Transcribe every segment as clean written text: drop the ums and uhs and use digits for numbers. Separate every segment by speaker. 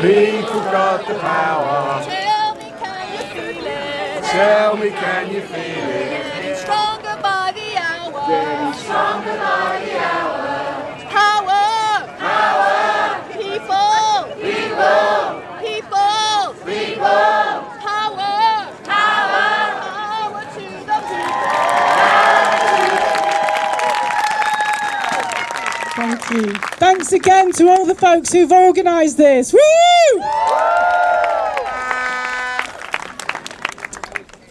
Speaker 1: People got the power.
Speaker 2: Tell me, can you feel it?
Speaker 1: Tell me, can you feel it?
Speaker 2: Getting stronger by the hour.
Speaker 1: Getting stronger by the hour.
Speaker 2: Power!
Speaker 1: Power!
Speaker 2: People!
Speaker 1: People!
Speaker 2: People!
Speaker 1: People!
Speaker 2: Power!
Speaker 1: Power!
Speaker 2: Power to the people!
Speaker 3: Thank you. Thanks again to all the folks who've organised this. Woo!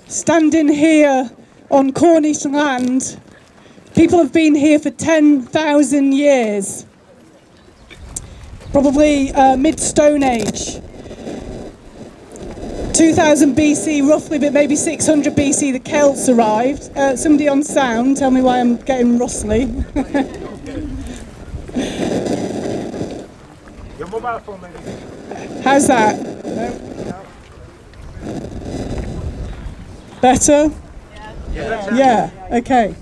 Speaker 3: Standing here on Cornish land, people have been here for 10,000 years. Probably mid-Stone Age. 2000 BC roughly, but maybe 600 BC the Celts arrived. Somebody on sound, tell me why I'm getting rustly.
Speaker 4: Your mobile phone, maybe.
Speaker 3: How's that? Better? Yeah, okay.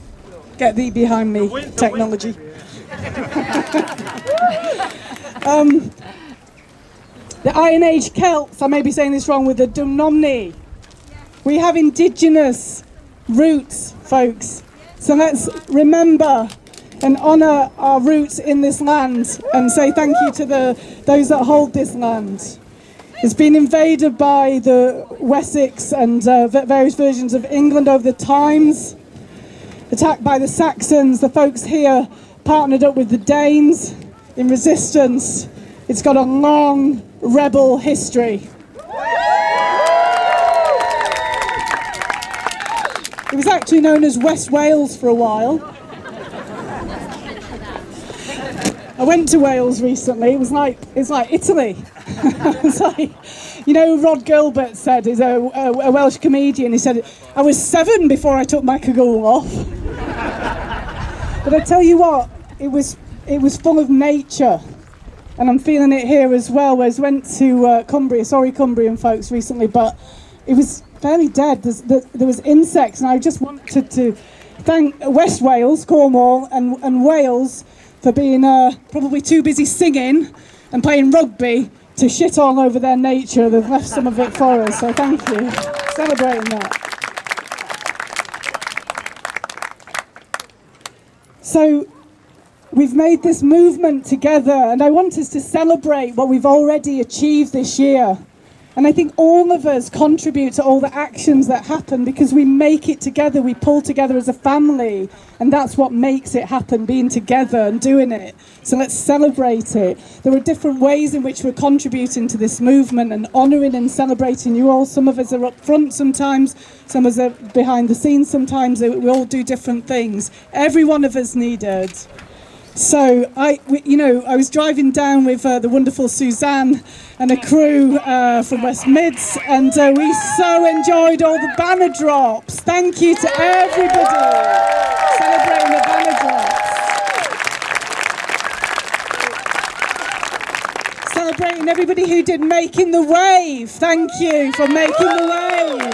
Speaker 3: Get thee behind me, technology. The Iron Age Celts, I may be saying this wrong, with the Dumnomni. We have indigenous roots, folks. So let's remember and honour our roots in this land and say thank you to those that hold this land. It's been invaded by the Wessex and various versions of England over the times. Attacked by the Saxons, the folks here partnered up with the Danes in resistance. It's got a long rebel history. It was actually known as West Wales for a while. I went to Wales recently. It's like Italy. It's like, you know, Rod Gilbert said, he's a Welsh comedian. He said, I was 7 before I took my cagoule off. But I tell you what, it was full of nature, and I'm feeling it here as well. I went to Cumbria, sorry Cumbrian folks, recently, but it was fairly dead. There was insects, and I just wanted to thank West Wales, Cornwall, and Wales for being probably too busy singing and playing rugby to shit all over their nature. They've left some of it for us, so thank you. Celebrating that. So we've made this movement together, and I want us to celebrate what we've already achieved this year. And I think all of us contribute to all the actions that happen because we make it together, we pull together as a family, and that's what makes it happen, being together and doing it. So let's celebrate it. There are different ways in which we're contributing to this movement and honouring and celebrating you all. Some of us are up front sometimes, some of us are behind the scenes sometimes. We all do different things. Every one of us needed. So I was driving down with the wonderful Suzanne and a crew from West Mids, and we so enjoyed all the banner drops. Thank you to everybody celebrating the banner drops. Celebrating everybody who did Making the Wave. Thank you for making the wave.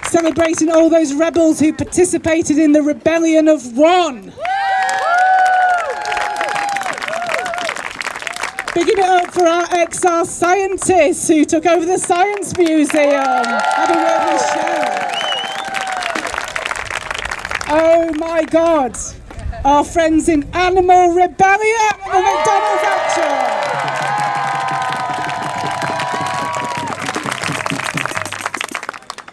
Speaker 3: Celebrating all those rebels who participated in the Rebellion of One. Bigging it up for our XR scientists who took over the Science Museum. Had a word with Sharon. Oh my God. Our friends in Animal Rebellion and the McDonald's Action.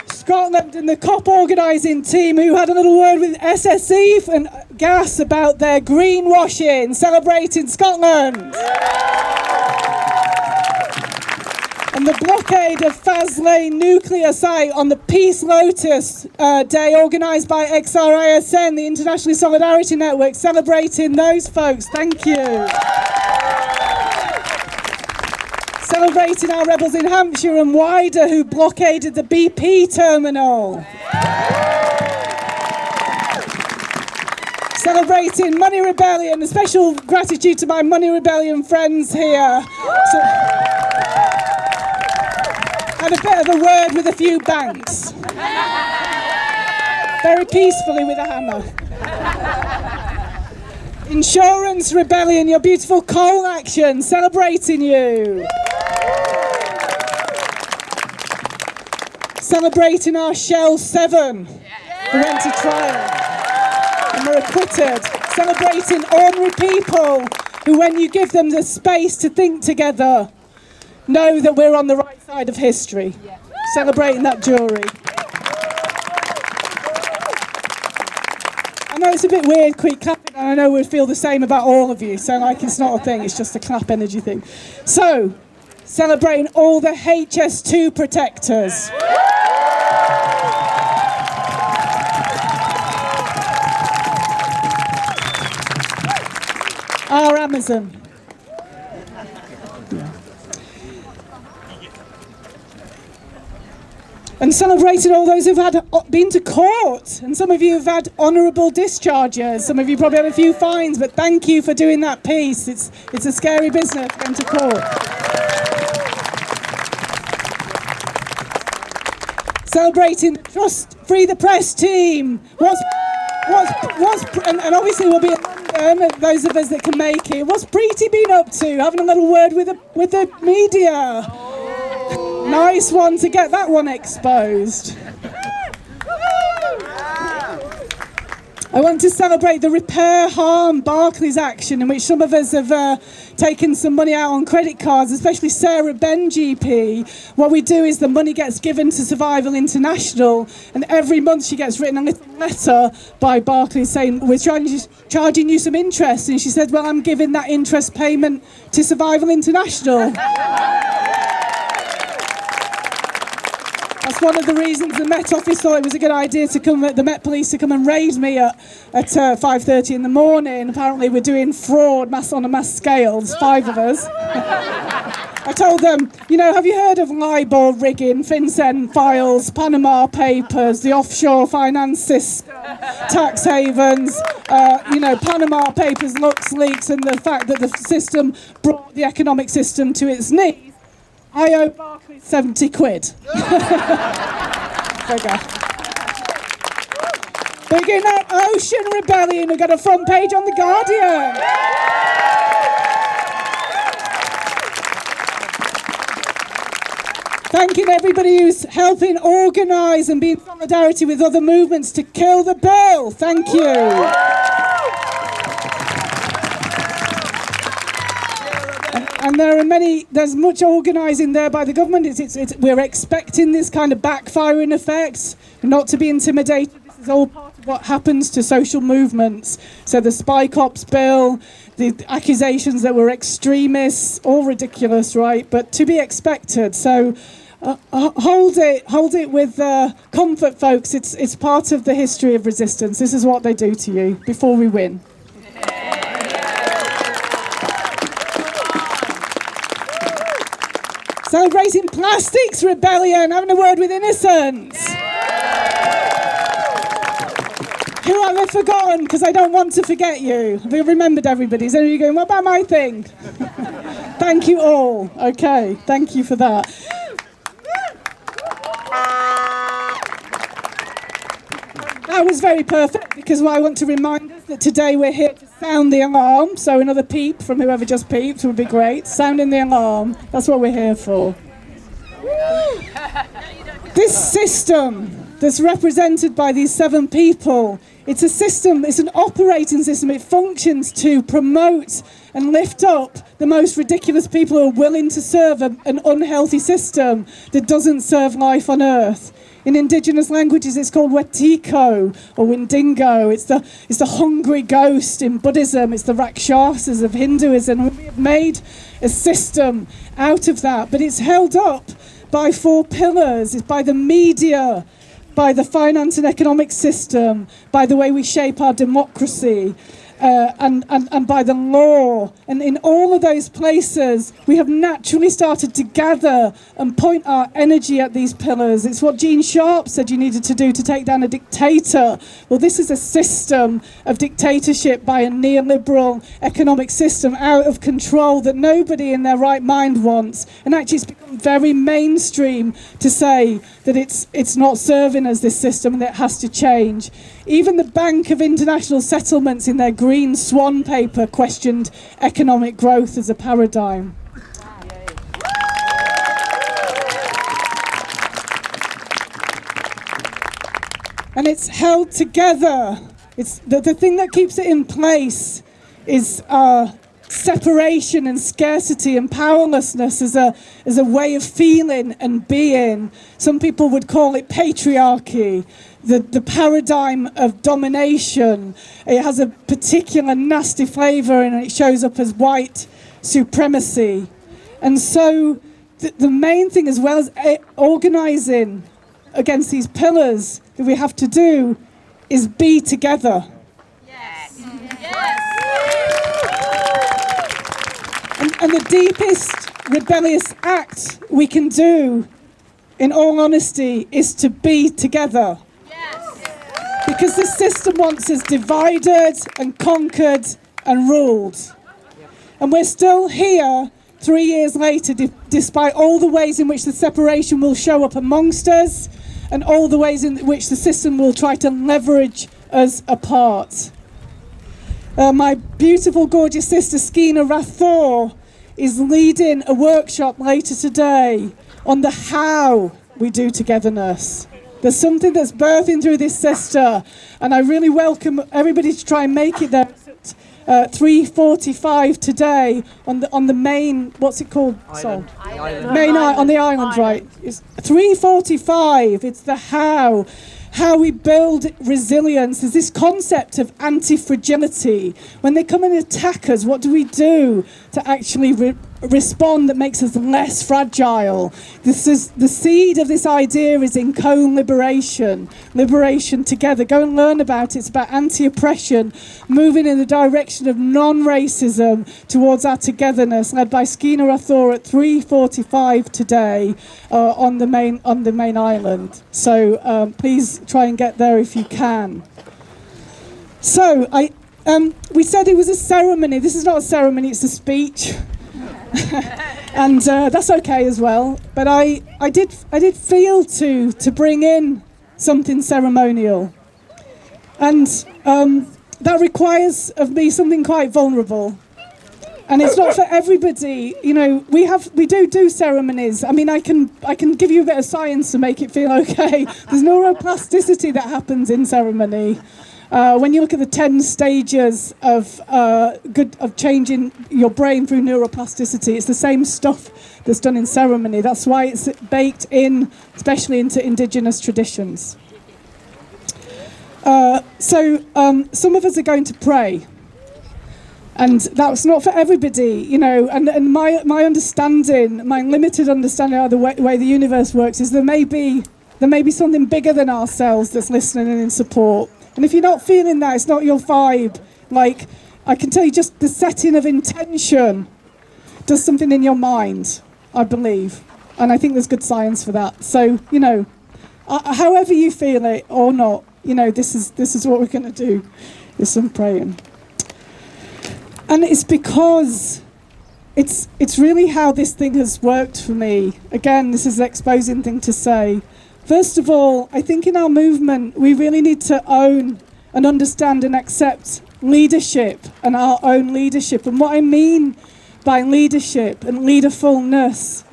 Speaker 3: Scotland and the COP organising team who had a little word with SSE and Gas about their greenwashing, celebrating Scotland. And the blockade of Faslane nuclear site on the Peace Lotus Day organised by XRISN, the International Solidarity Network, celebrating those folks. Thank you. Celebrating our rebels in Hampshire and wider who blockaded the BP terminal. Celebrating Money Rebellion. A special gratitude to my Money Rebellion friends here. Had a bit of a word with a few banks. Very peacefully with a hammer. Insurance Rebellion, your beautiful coal action, celebrating you. Celebrating our Shell 7, who went to trial and were acquitted. Celebrating ordinary people who, when you give them the space to think together, know that we're on the right side of history. Celebrating that jury. I know it's a bit weird, quick clapping, and I know we'd feel the same about all of you, so like it's not a thing, it's just a clap energy thing. So, celebrating all the HS2 protectors. Our Amazon. And celebrating all those who've been to court. And some of you have had honourable discharges. Some of you probably had a few fines, but thank you for doing that piece. It's a scary business going to court. Celebrating the Trust Free the Press team. And obviously we'll be at London, those of us that can make it. What's Preeti been up to? Having a little word with the media. Nice one to get that one exposed. I want to celebrate the Repair Harm Barclays action, in which some of us have taken some money out on credit cards, especially Sarah Ben GP. What we do is the money gets given to Survival International, and every month she gets written a little letter by Barclays saying, we're charging you some interest. And she said, well, I'm giving that interest payment to Survival International. That's one of the reasons the Met Office thought it was a good idea the Met Police to come and raid me at 5:30 in the morning. Apparently we're doing fraud on a mass scale. There's 5 of us. I told them, have you heard of LIBOR rigging, FinCEN files, Panama Papers, the offshore finance system, tax havens, Panama Papers, LuxLeaks, and the fact that the system brought the economic system to its knees? I owe Barclays 70 quid. There you go. Begin that Ocean Rebellion. We've got a front page on The Guardian. Thanking everybody who's helping organise and be in solidarity with other movements to kill the bill. Thank you. And there's much organising there by the government. We're expecting this kind of backfiring effect, not to be intimidated. This is all part of what happens to social movements. So the Spike Ops bill, the accusations that we're extremists, all ridiculous, right? But to be expected. So hold it with comfort, folks. It's part of the history of resistance. This is what they do to you before we win. Celebrating Plastics Rebellion, having a word with innocence. Who have I forgotten? Because I don't want to forget you. Have you remembered everybody? Is anybody going, what about my thing? Thank you all. Okay, thank you for that. That was very perfect, because I want to remind us that today we're here to sound the alarm. So another peep from whoever just peeped would be great. Sounding the alarm. That's what we're here for. This system that's represented by these 7 people, it's a system, it's an operating system. It functions to promote and lift up the most ridiculous people who are willing to serve an unhealthy system that doesn't serve life on Earth. In indigenous languages, it's called Wetiko or Windingo. It's the hungry ghost in Buddhism. It's the Rakshasas of Hinduism. We have made a system out of that, but it's held up by 4 pillars. It's by the media, by the finance and economic system, by the way we shape our democracy, and by the law. And in all of those places, we have naturally started to gather and point our energy at these pillars. It's what Gene Sharp said you needed to do to take down a dictator. Well, this is a system of dictatorship by a neoliberal economic system out of control that nobody in their right mind wants. And actually, it's become very mainstream to say that it's not serving us, this system, and that it has to change. Even the Bank of International Settlements in their Green Swan paper questioned economic growth as a paradigm. And it's held together. It's the thing that keeps it in place is separation and scarcity and powerlessness as a way of feeling and being. Some people would call it patriarchy, the paradigm of domination. It has a particular nasty flavour and it shows up as white supremacy. And so the main thing, as well as organising against these pillars, that we have to do is be together.
Speaker 2: Yes.
Speaker 3: And the deepest rebellious act we can do, in all honesty, is to be together.
Speaker 2: Yes.
Speaker 3: Because this system wants us divided and conquered and ruled. And we're still here 3 years later, despite all the ways in which the separation will show up amongst us, and all the ways in which the system will try to leverage us apart. My beautiful, gorgeous sister, Skeena Rathor, is leading a workshop later today on the how we do togetherness. There's something that's birthing through this sister, and I really welcome everybody to try and make it there. 3:45 today on the main, what's it called?
Speaker 4: Island.
Speaker 3: On the island, right? It's 3:45. It's the how we build resilience. There's this concept of anti-fragility. When they come and attack us, what do we do to actually respond that makes us less fragile? This is the seed of this idea is in co-liberation, liberation together. Go and learn about it. It's about anti-oppression, moving in the direction of non-racism towards our togetherness, led by Skeena Rathor at 3:45 today on the main island. So please try and get there if you can. So we said it was a ceremony. This is not a ceremony, it's a speech. And that's okay as well. But I did feel to bring in something ceremonial. And that requires of me something quite vulnerable. And it's not for everybody. You know, we do ceremonies. I mean, I can give you a bit of science to make it feel okay. There's neuroplasticity that happens in ceremony. When you look at the 10 stages of changing your brain through neuroplasticity, it's the same stuff that's done in ceremony. That's why it's baked in, especially into indigenous traditions. So some of us are going to pray. And that's not for everybody, you know, and my understanding, my limited understanding of the way the universe works is there may be something bigger than ourselves that's listening and in support. And if you're not feeling that, it's not your vibe. Like, I can tell you just the setting of intention does something in your mind, I believe. And I think there's good science for that. So, you know, however you feel it or not, you know, this is what we're going to do, is some praying. And it's because it's really how this thing has worked for me. Again, this is an exposing thing to say. First of all, I think in our movement, we really need to own and understand and accept leadership and our own leadership. And what I mean by leadership and leaderfulness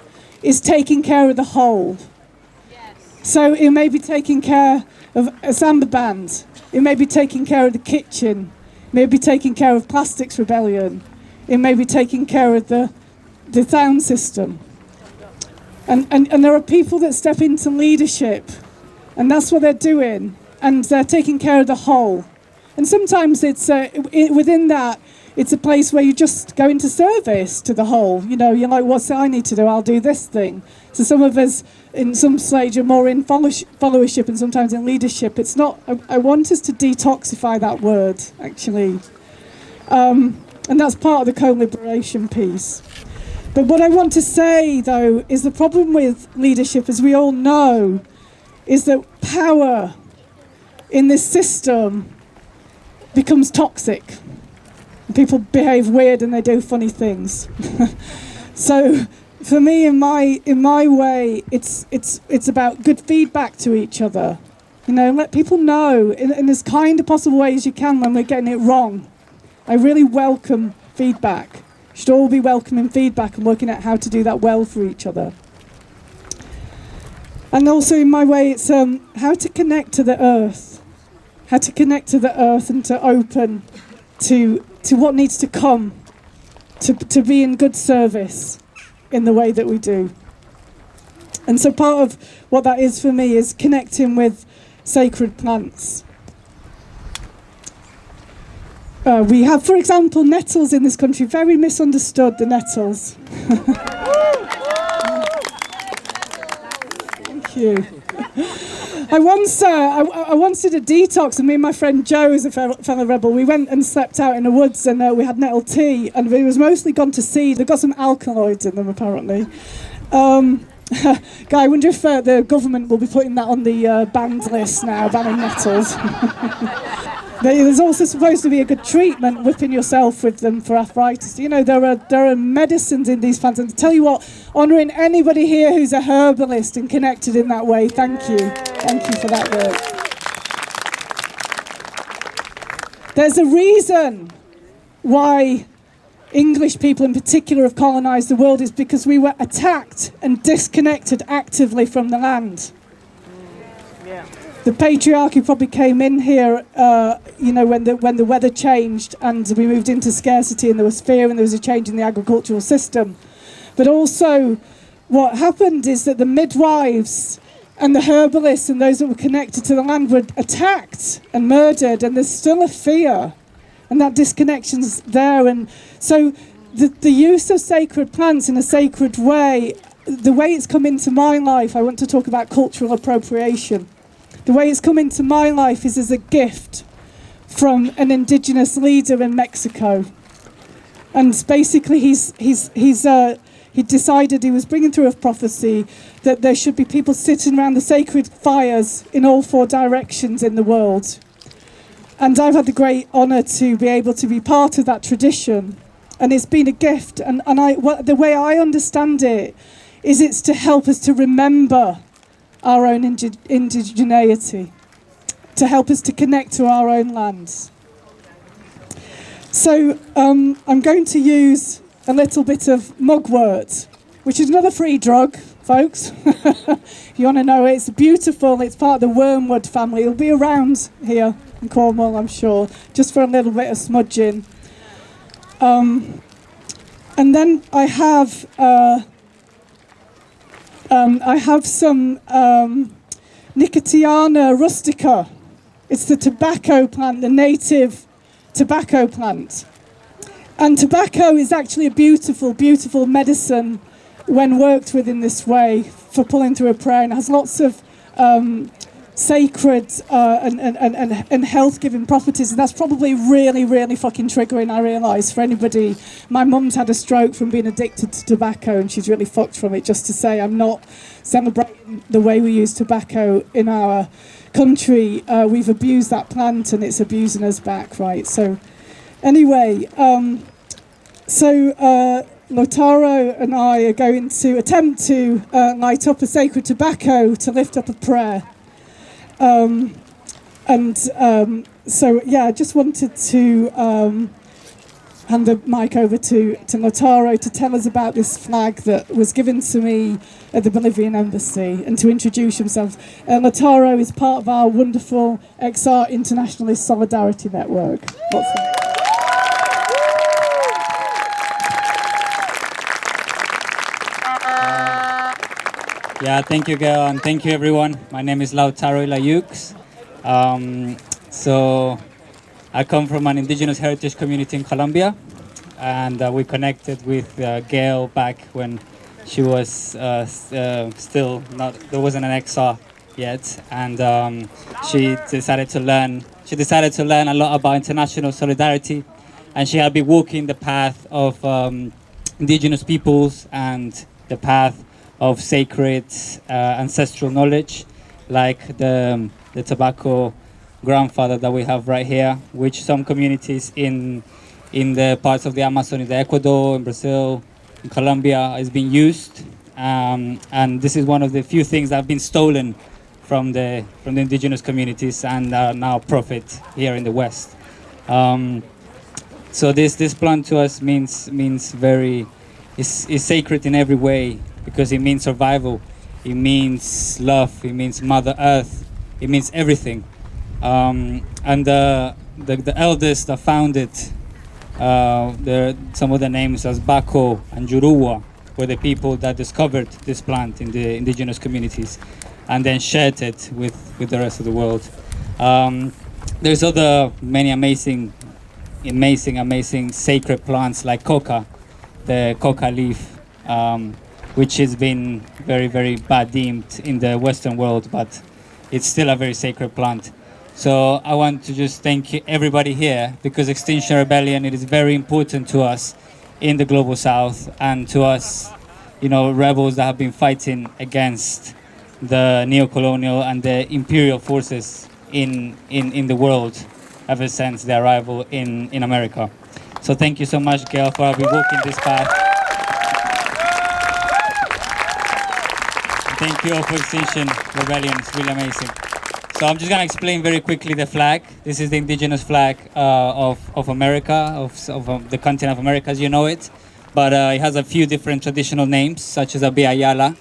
Speaker 3: is taking care of the whole.
Speaker 2: Yes.
Speaker 3: So it may be taking care of a samba band. It may be taking care of the kitchen. It may be taking care of Plastics Rebellion. It may be taking care of the sound system. And there are people that step into leadership, and that's what they're doing, and they're taking care of the whole. And sometimes it's within that, it's a place where you just go into service to the whole. You know, you're like, what's it I need to do? I'll do this thing. So some of us, in some stage, are more in followership and sometimes in leadership. It's not. I want us to detoxify that word, actually, and that's part of the co-liberation piece. But what I want to say, though, is the problem with leadership, as we all know, is that power in this system becomes toxic. People behave weird and they do funny things. So for me, in my way, it's about good feedback to each other. You know, let people know in as kind a possible way as you can when we're getting it wrong. I really welcome feedback. You should all be welcoming feedback and working out how to do that well for each other. And also in my way, it's how to connect to the earth. How to connect to the earth and to open to what needs to come. To be in good service in the way that we do. And so part of what that is for me is connecting with sacred plants. We have, for example, nettles in this country, very misunderstood, the nettles. Thank you. I once did a detox, and me and my friend Joe, who's a fellow rebel, we went and slept out in the woods, and we had nettle tea, and it was mostly gone to seed. They've got some alkaloids in them, apparently. Guy, I wonder if the government will be putting that on the banned list now, banning nettles. There's also supposed to be a good treatment, whipping yourself with them for arthritis. You know, there are medicines in these plants. And to tell you what, honouring anybody here who's a herbalist and connected in that way, thank you. Thank you for that work. There's a reason why English people in particular have colonised the world, is because we were attacked and disconnected actively from the land. Yeah. The patriarchy probably came in here, you know, when the weather changed and we moved into scarcity and there was fear and there was a change in the agricultural system. But also what happened is that the midwives and the herbalists and those that were connected to the land were attacked and murdered, and there's still a fear, and that disconnection's there. And so the use of sacred plants in a sacred way, the way it's come into my life, I want to talk about cultural appropriation. The way it's come into my life is as a gift from an indigenous leader in Mexico. And basically he decided, he was bringing through a prophecy that there should be people sitting around the sacred fires in all four directions in the world. And I've had the great honour to be able to be part of that tradition. And it's been a gift. And the way I understand it is it's to help us to remember our own indigeneity, to help us to connect to our own lands. So I'm going to use a little bit of mugwort, which is another free drug, folks. If you want to know it, it's beautiful. It's part of the wormwood family. It'll be around here in Cornwall, I'm sure, just for a little bit of smudging. And then I have some Nicotiana rustica. It's the tobacco plant, the native tobacco plant. And tobacco is actually a beautiful, beautiful medicine when worked with in this way for pulling through a prayer, and has lots of sacred and health-giving properties. And that's probably really, really fucking triggering, I realise, for anybody. My mum's had a stroke from being addicted to tobacco, and she's really fucked from it. Just to say, I'm not celebrating the way we use tobacco in our country. We've abused that plant, and it's abusing us back, right? So anyway, Lautaro and I are going to attempt to light up a sacred tobacco to lift up a prayer. So yeah, I just wanted to hand the mic over to Lautaro to tell us about this flag that was given to me at the Bolivian embassy, and to introduce himself. Lautaro is part of our wonderful XR Internationalist Solidarity Network.
Speaker 4: Yeah, thank you, Gail, and thank you, everyone. My name is Lautaro Ilayux. So I come from an indigenous heritage community in Colombia, and we connected with Gail back when she was still not, there wasn't an XR yet, and she decided to learn a lot about international solidarity, and she had been walking the path of indigenous peoples and the path of sacred ancestral knowledge, like the tobacco grandfather that we have right here, which some communities in the parts of the Amazon, in Ecuador, in Brazil, in Colombia is being used, and this is one of the few things that have been stolen from the indigenous communities and are now profit here in the West. So this plant to us means very is sacred in every way, because it means survival, it means love, it means Mother Earth, it means everything. And the elders that founded some of the names as Bako and Juruwa were the people that discovered this plant in the indigenous communities and then shared it with the rest of the world. There's other many amazing sacred plants like coca, the coca leaf, which has been very, very bad deemed in the Western world, but it's still a very sacred plant. So I want to just thank everybody here, because Extinction Rebellion, it is very important to us in the Global South, and to us, rebels that have been fighting against the neo-colonial and the imperial forces in the world ever since the arrival in America. So thank you so much, Gail, for having walking this path. Thank you all for Extinction Rebellion. It's really amazing. So I'm just going to explain very quickly the flag. This is the indigenous flag of America, of the continent of America as you know it. But it has a few different traditional names, such as Abiyayala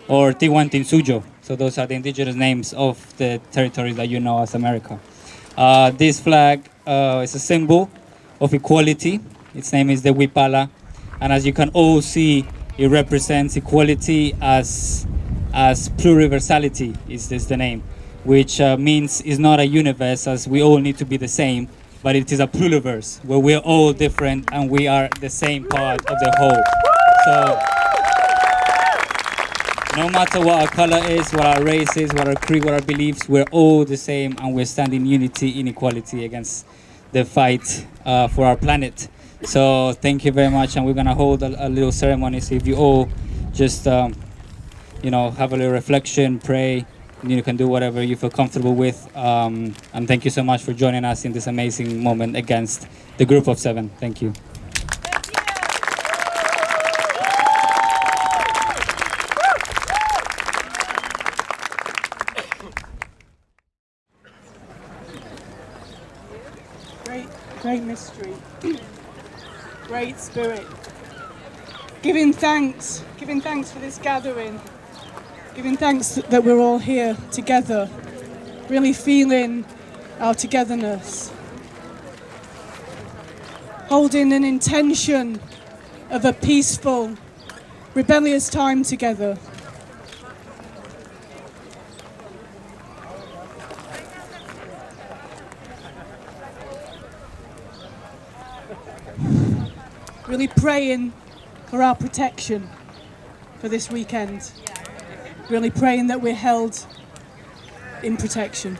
Speaker 4: or Tiwantinsuyo. So those are the indigenous names of the territories that you know as America. This flag is a symbol of equality. Its name is the Wipala. And as you can all see, it represents equality as pluriversality, is this the name, which means is not a universe as we all need to be the same, but it is a pluriverse where we're all different and we are the same part of the whole. So no matter what our color is, what our race is, what our creed, what our beliefs, we're all the same, and we're standing in unity, in equality against the fight for our planet. So thank you very much, and we're gonna hold a little ceremony. So if you all just have a little reflection, pray, you can do whatever you feel comfortable with. And thank you so much for joining us in this amazing moment against the Group of Seven. Thank you.
Speaker 3: Great mystery, great spirit. Giving thanks for this gathering. Giving thanks that we're all here together, really feeling our togetherness. Holding an intention of a peaceful, rebellious time together. Really praying for our protection for this weekend. Really praying that we're held in protection.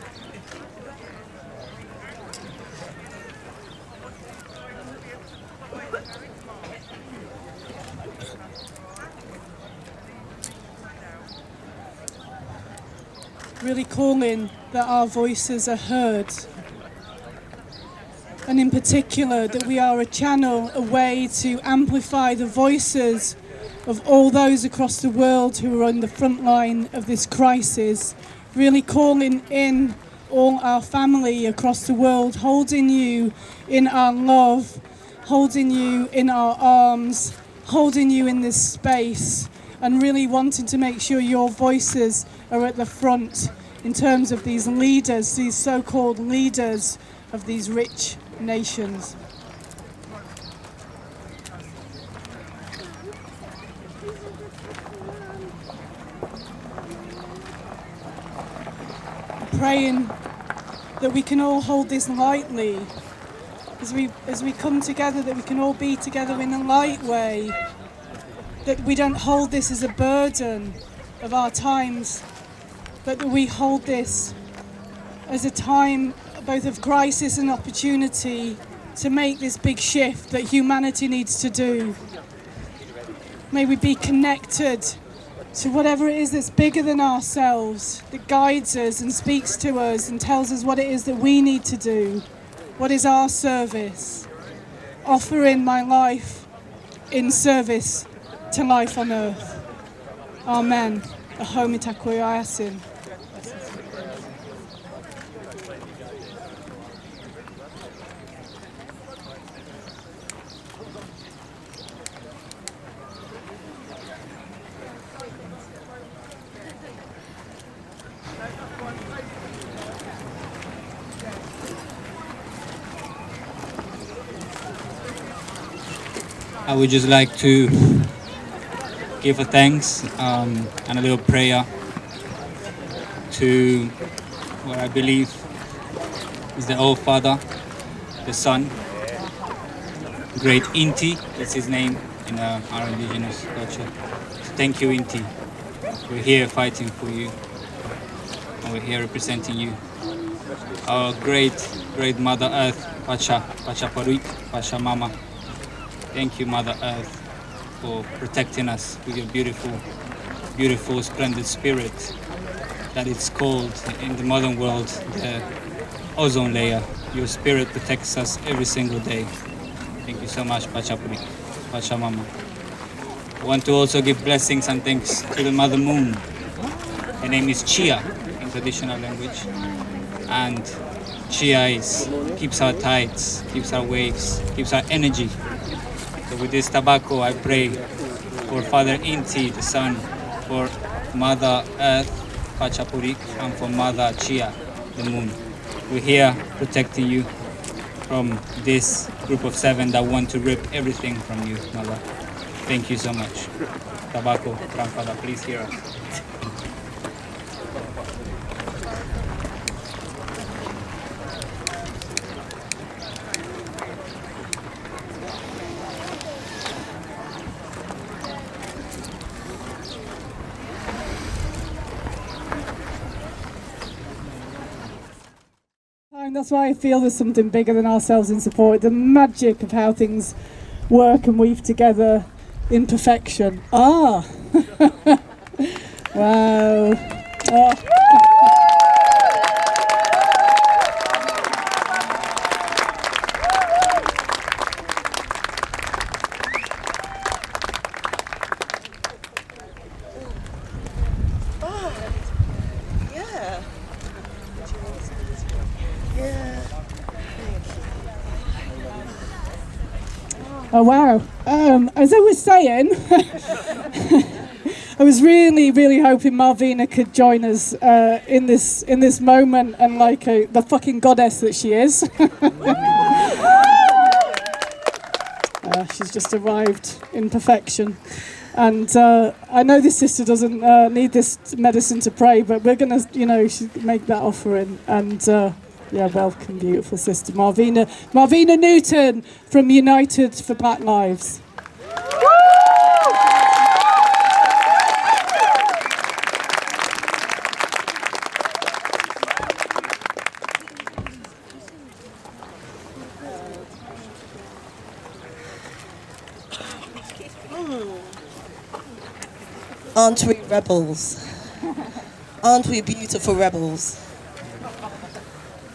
Speaker 3: Really calling that our voices are heard. And in particular, that we are a channel, a way to amplify the voices of all those across the world who are on the front line of this crisis. Really calling in all our family across the world, holding you in our love, holding you in our arms, holding you in this space, and really wanting to make sure your voices are at the front in terms of these leaders, these so-called leaders of these rich nations. Praying that we can all hold this lightly as we come together, that we can all be together in a light way, that we don't hold this as a burden of our times, but that we hold this as a time both of crisis and opportunity to make this big shift that humanity needs to do. May we be connected to whatever it is that's bigger than ourselves, that guides us and speaks to us and tells us what it is that we need to do. What is our service? Offering my life in service to life on earth. Amen. Ahom itakuyasin.
Speaker 4: I would just like to give a thanks and a little prayer to what I believe is the All Father, the Son, Great Inti, that's his name in our indigenous culture. So thank you, Inti. We're here fighting for you, and we're here representing you. Our great Mother Earth, Pacha Paruik, Pacha Mama. Thank you, Mother Earth, for protecting us with your beautiful, splendid spirit that it's called in the modern world the ozone layer. Your spirit protects us every single day. Thank you so much, Pachapuri, Pachamama. I want to also give blessings and thanks to the Mother Moon. Her name is Chia in traditional language. And Chia keeps our tides, keeps our waves, keeps our energy. So with this tobacco, I pray for Father Inti, the Sun, for Mother Earth, Pachapurik, and for Mother Chia, the Moon. We're here protecting you from this group of 7 that want to rip everything from you, Mother. Thank you so much. Tobacco, Grandfather, please hear us.
Speaker 3: And that's why I feel there's something bigger than ourselves in support. The magic of how things work and weave together in perfection. Ah! Wow. Oh. Oh wow! As I was saying, I was really hoping Malvina could join us in this moment, and like the fucking goddess that she is. She's just arrived in perfection, and I know this sister doesn't need this medicine to pray, but we're gonna, make that offering and. Yeah, welcome, beautiful sister Malvina Newton from United for Black Lives.
Speaker 5: Aren't we rebels? Aren't we beautiful rebels?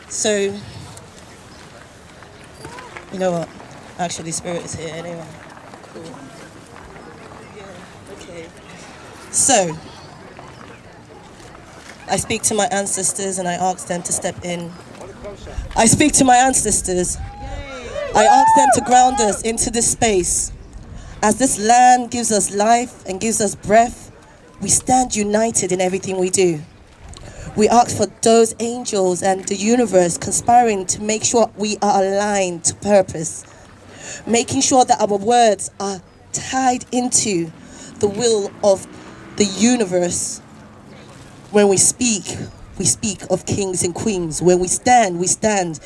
Speaker 5: So, you know what? Actually, Spirit is here anyway. Cool. Yeah, okay. So, I speak to my ancestors and I ask them to step in. I speak to my ancestors. I ask them to ground us into this space. As this land gives us life and gives us breath, we stand united in everything we do. We ask for those angels and the universe conspiring to make sure we are aligned to purpose, making sure that our words are tied into the will of the universe. When we speak of kings and queens. When we stand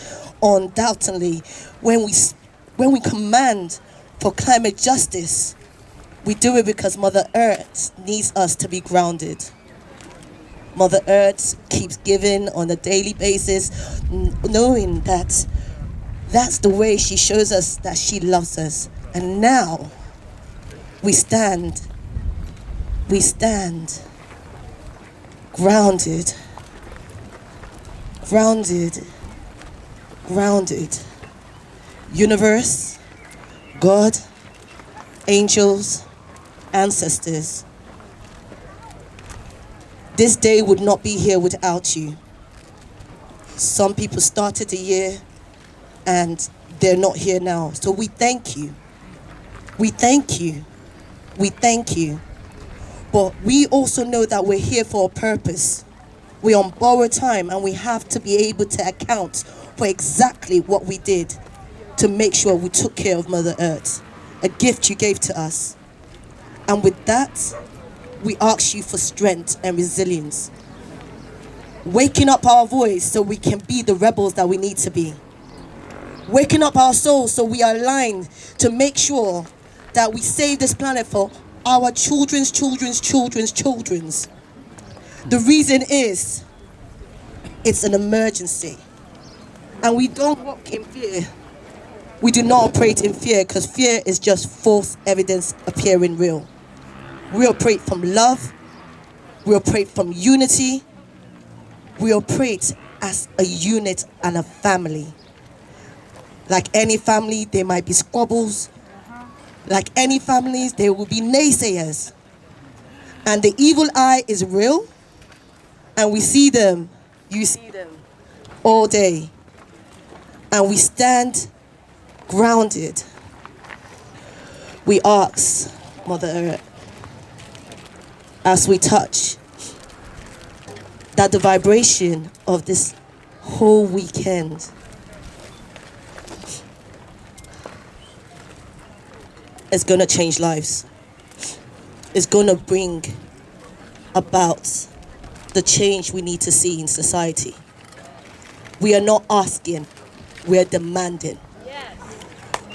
Speaker 5: undoubtedly. When we command for climate justice, we do it because Mother Earth needs us to be grounded. Mother Earth keeps giving on a daily basis, knowing that that's the way she shows us that she loves us. And now we stand grounded. Universe, God, angels, ancestors. This day would not be here without you. Some people started the year and they're not here now. So we thank you. We thank you. We thank you. But we also know that we're here for a purpose. We're on borrowed time and we have to be able to account for exactly what we did to make sure we took care of Mother Earth, a gift you gave to us. And with that, we ask you for strength and resilience. Waking up our voice so we can be the rebels that we need to be. Waking up our souls so we are aligned to make sure that we save this planet for our children's children's children's children's. The reason is, it's an emergency. And we don't walk in fear. We do not operate in fear because fear is just false evidence appearing real. We operate from love. We operate from unity. We operate as a unit and a family. Like any family, there might be squabbles. Like any families, there will be naysayers. And the evil eye is real. And we see them. You see them all day. And we stand grounded. We ask, Mother Earth, as we touch, that the vibration of this whole weekend is going to change lives. It's going to bring about the change we need to see in society. We are not asking, we are demanding.
Speaker 2: Yes.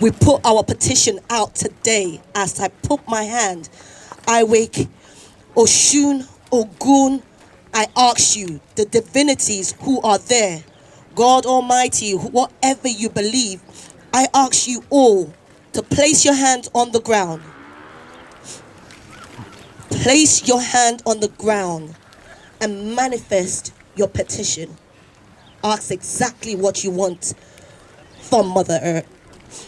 Speaker 5: We put our petition out today. As I put my hand, I wake Oshun, Ogun, I ask you, the divinities who are there, God Almighty, whatever you believe, I ask you all to place your hand on the ground. Place your hand on the ground and manifest your petition. Ask exactly what you want from Mother Earth.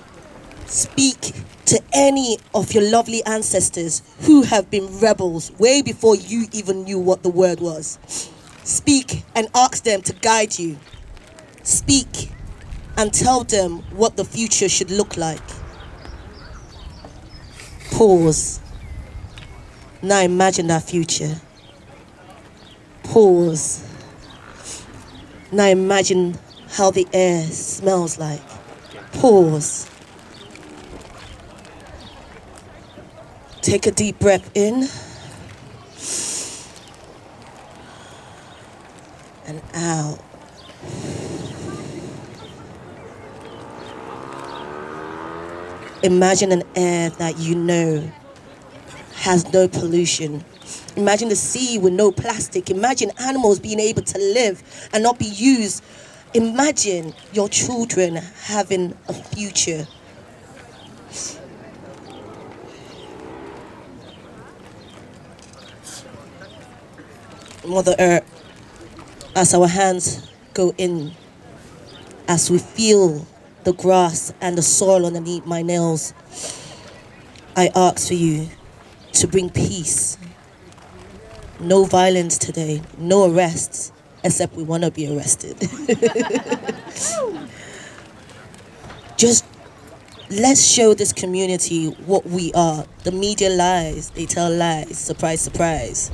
Speaker 5: Speak to any of your lovely ancestors who have been rebels way before you even knew what the word was. Speak and ask them to guide you. Speak and tell them what the future should look like. Pause. Now imagine that future. Pause. Now imagine how the air smells like. Pause. Take a deep breath in and out. Imagine an air that you know has no pollution. Imagine the sea with no plastic. Imagine animals being able to live and not be used. Imagine your children having a future. Mother Earth, as our hands go in, as we feel the grass and the soil underneath my nails, I ask for you to bring peace. No violence today, no arrests, except we want to be arrested. Just let's show this community what we are. The media lies, they tell lies, surprise, surprise.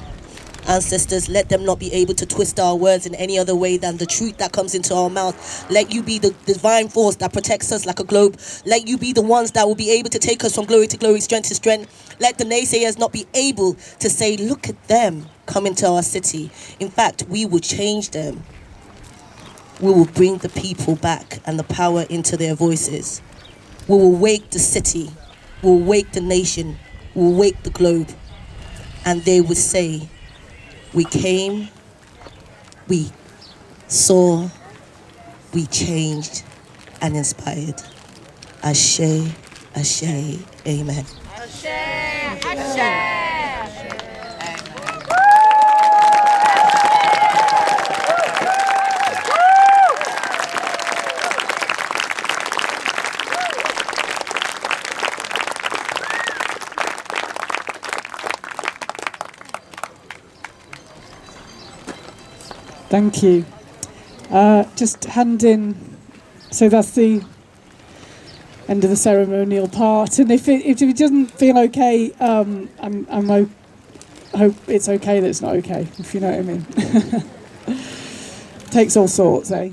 Speaker 5: Ancestors, let them not be able to twist our words in any other way than the truth that comes into our mouth. Let you be the divine force that protects us like a globe. Let you be the ones that will be able to take us from glory to glory, strength to strength. Let the naysayers not be able to say, look at them coming to our city. In fact, we will change them. We will bring the people back and the power into their voices. We will wake the city. We will wake the nation. We will wake the globe. And they would say, we came, we saw, we changed and inspired. Ashe, Ashe, Amen.
Speaker 2: Ashe, Ashe.
Speaker 3: Thank you. Just hand in. So that's the end of the ceremonial part. And if it doesn't feel okay, I hope it's okay that it's not okay, if you know what I mean. Takes all sorts, eh?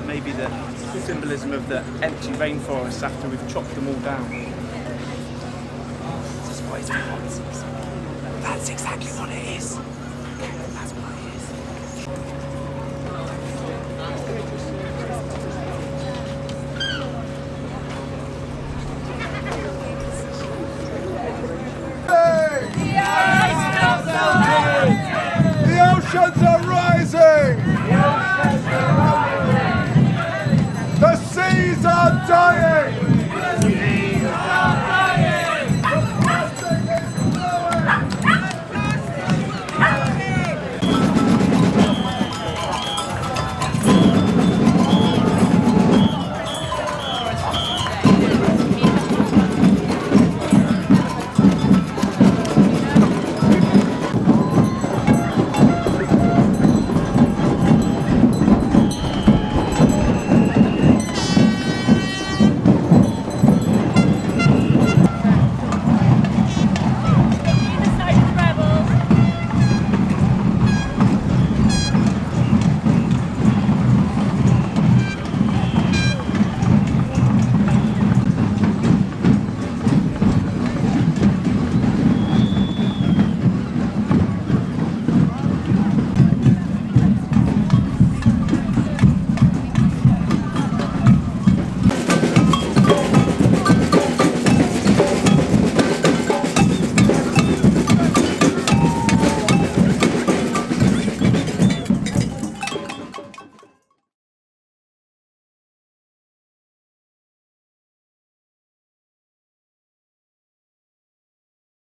Speaker 6: Maybe the symbolism of the empty rainforests after we've chopped them all down.
Speaker 7: That's exactly what it is. That's what it is.
Speaker 1: The oceans are